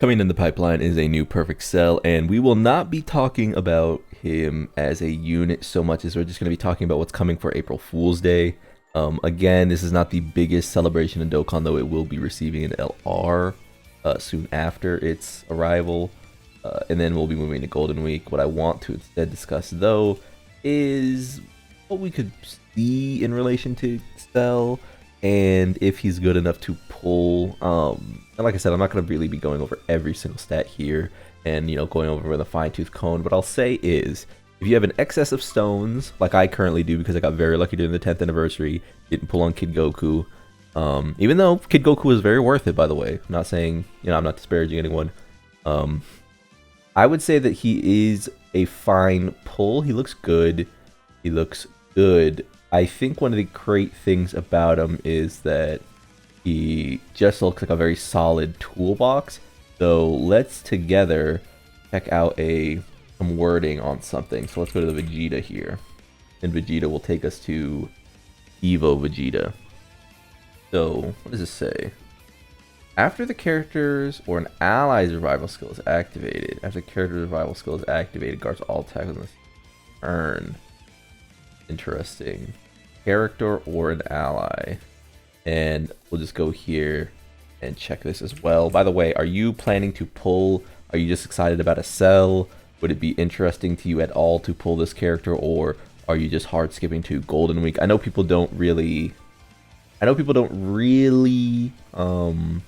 Coming in the pipeline is a new Perfect Cell, and we will not be talking about him as a unit so much as we're just going to be talking about what's coming for April Fool's Day. Again, this is not the biggest celebration in Dokkan, though it will be receiving an LR soon after its arrival, and then we'll be moving to Golden Week. What I want to instead discuss, though, is what we could see in relation to Cell, and if he's good enough to pull. And like I said, I'm not going to really be going over every single stat here and, going over with a fine-tooth comb. What I'll say is, if you have an excess of stones, like I currently do because I got very lucky during the 10th anniversary, didn't pull on Kid Goku, even though Kid Goku was very worth it, by the way. I'm not saying, I'm not disparaging anyone. I would say that he is a fine pull. He looks good. He looks good. I think one of the great things about him is that he just looks like a very solid toolbox. So let's together check out some wording on something. So let's go to the Vegeta here. And Vegeta will take us to Evo Vegeta. So what does this say? After the character's or an ally's revival skill is activated, guards all attacks on this turn. Interesting. Character or an ally. And we'll just go here and check this as well. By the way, are you planning to pull? Are you just excited about a cell? Would it be interesting to you at all to pull this character, or are you just hard skipping to Golden Week? I know people don't really hold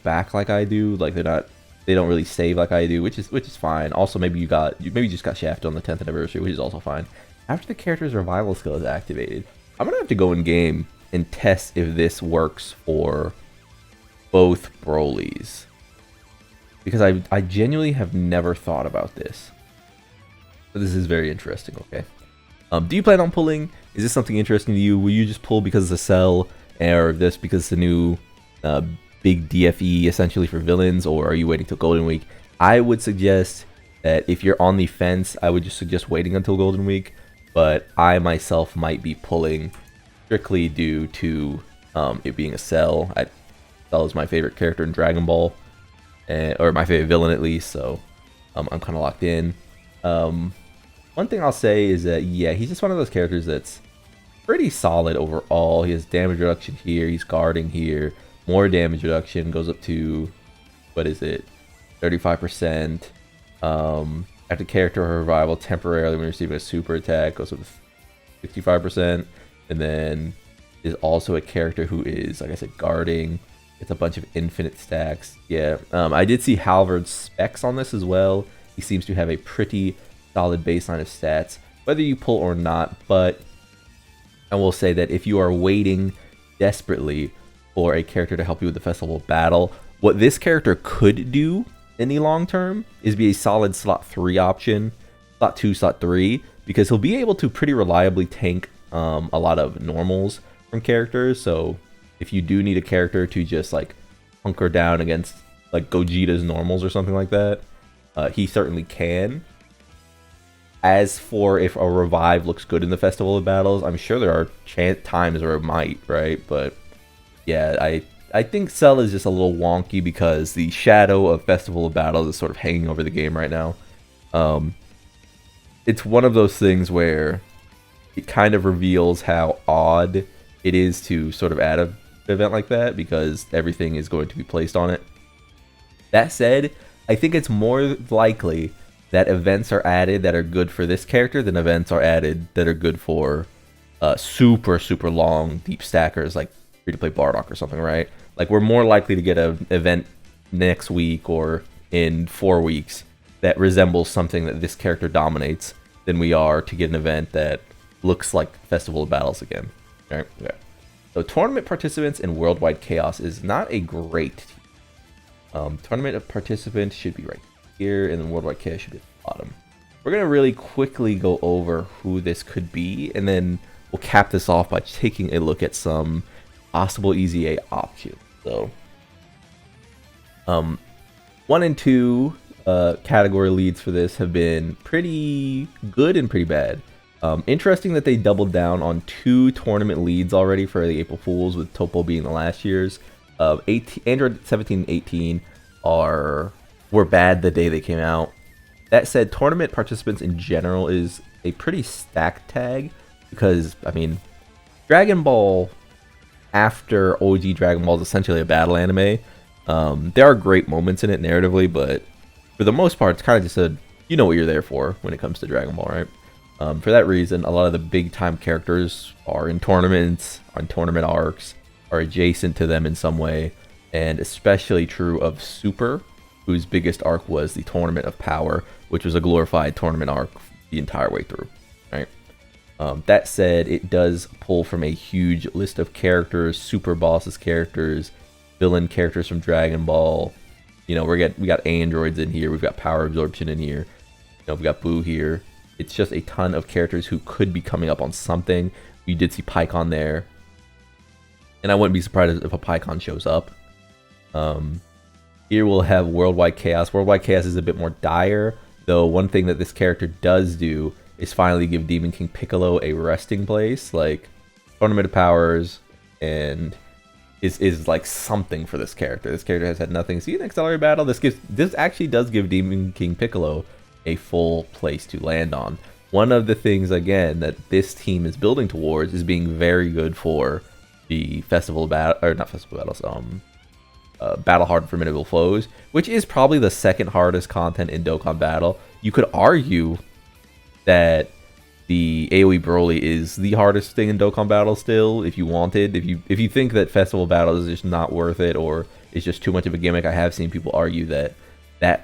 back like I do. Like they don't really save like I do, which is fine. Also, maybe you just got shafted on the 10th anniversary, which is also fine. After the character's revival skill is activated, I'm gonna have to go in game and test if this works for both Brolys, because I genuinely have never thought about this. But this is very interesting. Okay, do you plan on pulling? Is this something interesting to you? Will you just pull because it's a cell, or this because it's a new big DFE essentially for villains, or are you waiting till Golden Week? I would suggest that if you're on the fence, I would just suggest waiting until Golden Week. But I myself might be pulling strictly due to it being a Cell. Cell is my favorite character in Dragon Ball, or my favorite villain at least, so I'm kind of locked in. One thing I'll say is that, yeah, he's just one of those characters that's pretty solid overall. He has damage reduction here, he's guarding here, more damage reduction, goes up to, what is it, 35%. After character or revival temporarily when receiving a super attack, goes up to 65%, and then is also a character who is, like I said, guarding. It's a bunch of infinite stacks. Yeah, I did see Halvard's specs on this as well. He seems to have a pretty solid baseline of stats, whether you pull or not. But I will say that if you are waiting desperately for a character to help you with the festival battle, what this character could do in the long term is be a solid slot 3 option, slot 2, slot 3, because he'll be able to pretty reliably tank a lot of normals from characters. So if you do need a character to just like hunker down against like Gogeta's normals or something like that, he certainly can. As for if a revive looks good in the Festival of Battles, I'm sure there are times where it might, right? But yeah, I think Cell is just a little wonky because the shadow of Festival of Battles is sort of hanging over the game right now. It's one of those things where it kind of reveals how odd it is to sort of add an event like that, because everything is going to be placed on it. That said, I think it's more likely that events are added that are good for this character than events are added that are good for super long deep stackers like free-to-play Bardock or something, right? Like, we're more likely to get an event next week or in 4 weeks that resembles something that this character dominates than we are to get an event that looks like Festival of Battles again. All right? Okay. So tournament participants in Worldwide Chaos is not a great team. Tournament participants should be right here, and then Worldwide Chaos should be at the bottom. We're going to really quickly go over who this could be, and then we'll cap this off by taking a look at some possible Easy A options. So, 1 and 2 category leads for this have been pretty good and pretty bad. Interesting that they doubled down on 2 tournament leads already for the April Fools, with Topo being the last year's. Android 17 and 18 were bad the day they came out. That said, tournament participants in general is a pretty stacked tag because, I mean, Dragon Ball after OG Dragon Ball is essentially a battle anime. There are great moments in it narratively, but for the most part, it's kind of just you know what you're there for when it comes to Dragon Ball, right? For that reason, a lot of the big time characters are in tournaments, on tournament arcs, are adjacent to them in some way, and especially true of Super, whose biggest arc was the Tournament of Power, which was a glorified tournament arc the entire way through, right? That said, it does pull from a huge list of characters, Super Bosses characters, villain characters from Dragon Ball. You know, we got androids in here, we've got Power Absorption in here, you know, we've got Boo here. It's just a ton of characters who could be coming up on something. You did see Pycon there, and I wouldn't be surprised if a Pycon shows up. Here we'll have Worldwide Chaos. Worldwide Chaos is a bit more dire, though one thing that this character does do is finally give Demon King Piccolo a resting place, like Tournament of Powers, and is like something for this character. This character has had nothing. See an accelerated battle. This actually does give Demon King Piccolo a full place to land on. One of the things again that this team is building towards is being very good for the Festival of Battle, or not Festival of Battles, Battle Hard Formidable Foes, which is probably the second hardest content in Dokkan Battle. You could argue that the AoE Broly is the hardest thing in Dokkan Battle still, if you wanted. If you think that Festival of Battles is just not worth it, or it's just too much of a gimmick, I have seen people argue that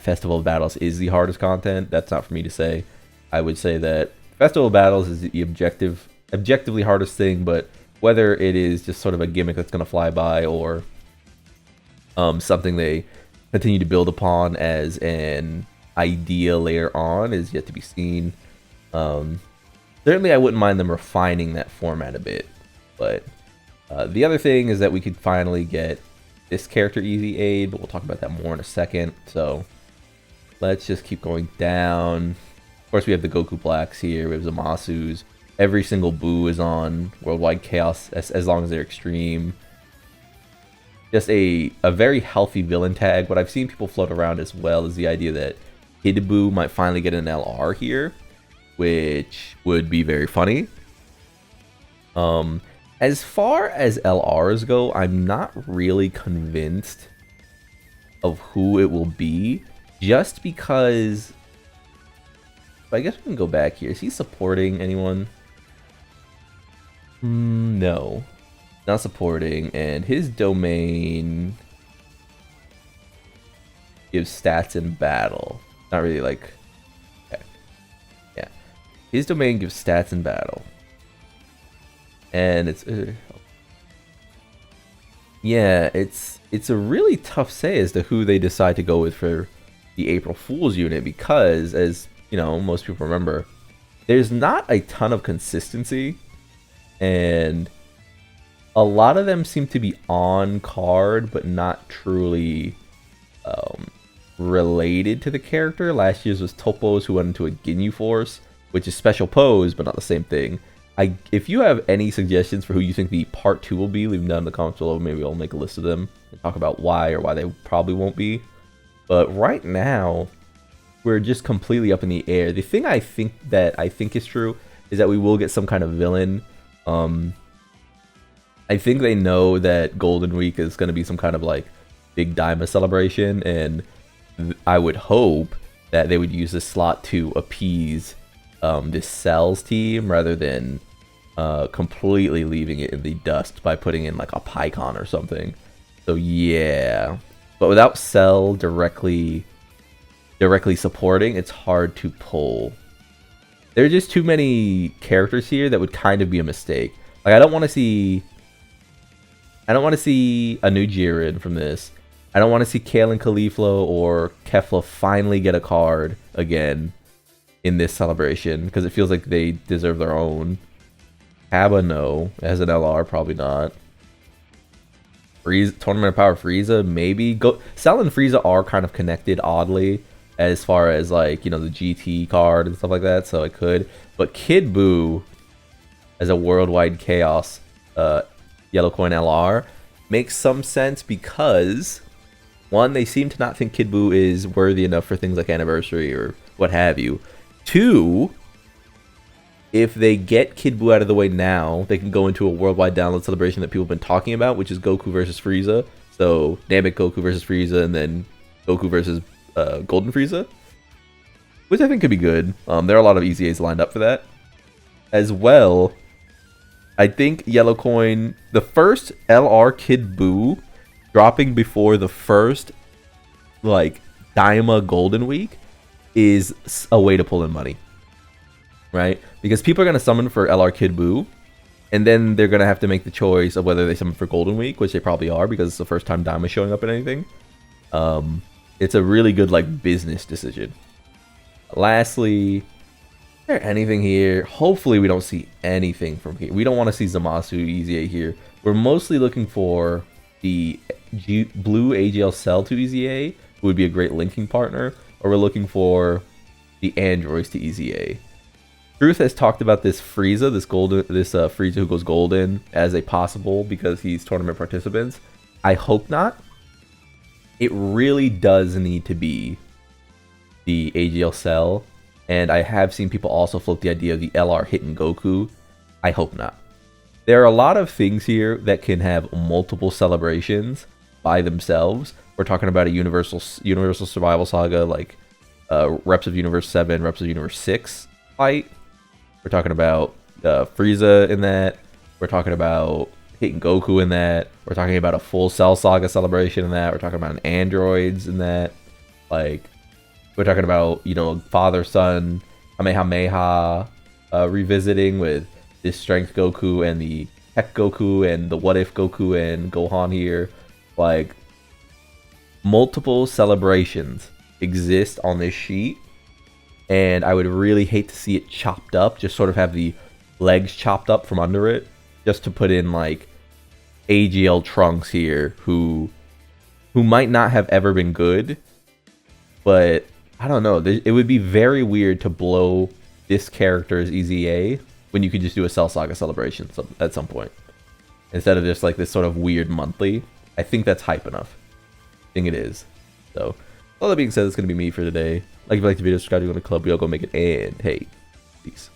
Festival of Battles is the hardest content. That's not for me to say. I would say that Festival of Battles is the objectively hardest thing, but whether it is just sort of a gimmick that's going to fly by, or something they continue to build upon as an idea later on, is yet to be seen. Certainly I wouldn't mind them refining that format a bit, but the other thing is that we could finally get this character easy aid, but we'll talk about that more in a second. So let's just keep going down. Of course, we have the Goku Blacks here, we have Zamasu's. Every single Boo is on Worldwide Chaos as long as they're extreme. Just a very healthy villain tag. What I've seen people float around as well is the idea that Kid Boo might finally get an LR here, which would be very funny. As far as LRs go, I'm not really convinced of who it will be, just because... I guess we can go back here. Is he supporting anyone? No. Not supporting, and his domain gives stats in battle. Not really like... Okay. Yeah. His domain gives stats in battle. And it's... yeah, it's a really tough say as to who they decide to go with for the April Fool's unit, because, as you know, most people remember, there's not a ton of consistency, and a lot of them seem to be on card, but not truly related to the character. Last year's was Topos, who went into a Ginyu Force, which is special pose, but not the same thing. If you have any suggestions for who you think the part 2 will be, leave them down in the comments below. Maybe I'll make a list of them and talk about why, or why they probably won't be. But right now, we're just completely up in the air. The thing I think is true is that we will get some kind of villain. I think they know that Golden Week is going to be some kind of like big Daima celebration, and I would hope that they would use this slot to appease this Cells team rather than completely leaving it in the dust by putting in like a Pycon or something. So yeah, but without Cell directly supporting, it's hard to pull. There are just too many characters here that would kind of be a mistake. Like, I don't want to see a new Jiren from this. I don't want to see Kale and Cauliflo or Kefla finally get a card again in this celebration, because it feels like they deserve their own. Kaba, no. As an LR, probably not. Frieza, Tournament of Power Frieza, maybe. Cell and Frieza are kind of connected, oddly, as far as, like, you know, the GT card and stuff like that, so it could. But Kid Buu as a Worldwide Chaos Yellow Coin LR, makes some sense because one, they seem to not think Kid Buu is worthy enough for things like Anniversary or what have you. Two, if they get Kid Buu out of the way now, they can go into a worldwide download celebration that people have been talking about, which is Goku versus Frieza. So Namek Goku versus Frieza, and then Goku versus Golden Frieza, which I think could be good. There are a lot of EZAs lined up for that. As well, I think Yellow Coin, the first LR Kid Buu dropping before the first, like, Daima Golden Week is a way to pull in money. Right? Because people are going to summon for LR Kid Buu, and then they're going to have to make the choice of whether they summon for Golden Week, which they probably are because it's the first time Daima showing up in anything. It's a really good, like, business decision. Lastly, is there anything here? Hopefully we don't see anything from here. We don't want to see Zamasu EZA here. We're mostly looking for the blue AGL Cell to EZA, who would be a great linking partner, or we're looking for the androids to EZA. Truth has talked about this Frieza, this Frieza who goes golden as a possible because he's tournament participants. I hope not. It really does need to be the AGL Cell, and I have seen people also float the idea of the LR hitting Goku. I hope not. There are a lot of things here that can have multiple celebrations by themselves. We're talking about a Universal Survival Saga, like Reps of Universe 7, Reps of Universe 6 fight. We're talking about Frieza in that. We're talking about hitting Goku in that. We're talking about a full Cell Saga celebration in that. We're talking about androids in that. Like, we're talking about, you know, father-son Kamehameha revisiting with this Strength Goku and the Tech Goku and the What If Goku and Gohan here. Like, multiple celebrations exist on this sheet, and I would really hate to see it chopped up, just sort of have the legs chopped up from under it, just to put in, like, AGL Trunks here, who might not have ever been good, but I don't know. It would be very weird to blow this character's EZA when you could just do a Cell Saga celebration at some point, instead of just like this sort of weird monthly. I think that's hype enough. I think it is. So, all that being said, that's going to be me for today. Like if you liked the video, subscribe to the club. We all go make it, and hey, peace.